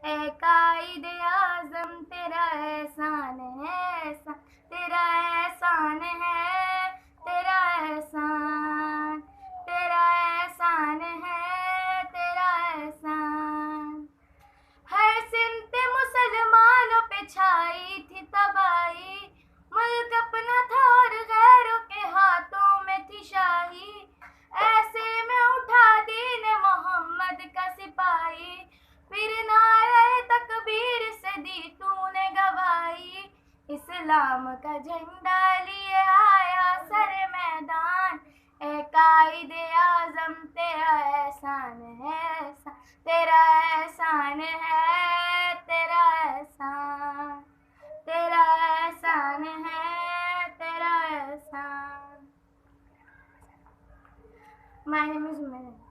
ए कायद आज़म तेरा एहसान है, तेरा एहसान है, तेरा एहसान, तेरा एहसान है, तेरा एहसान। हर सिमत मुसलमानों पे छाई थी तबाही, मुल्क अपना था और गैरों के हाथों में थी शाही। ऐसे में उठा दीन मोहम्मद का सिपाही, फिर नारे तकबीर से दी तूने गवाही। इस्लाम का झंडा लिए आया सरे मैदान, ए कायद आज़म तेरा एहसान है, तेरा एहसान है, तेरा एहसान, तेरा एहसान है, तेरा एहसान। My name is Umair.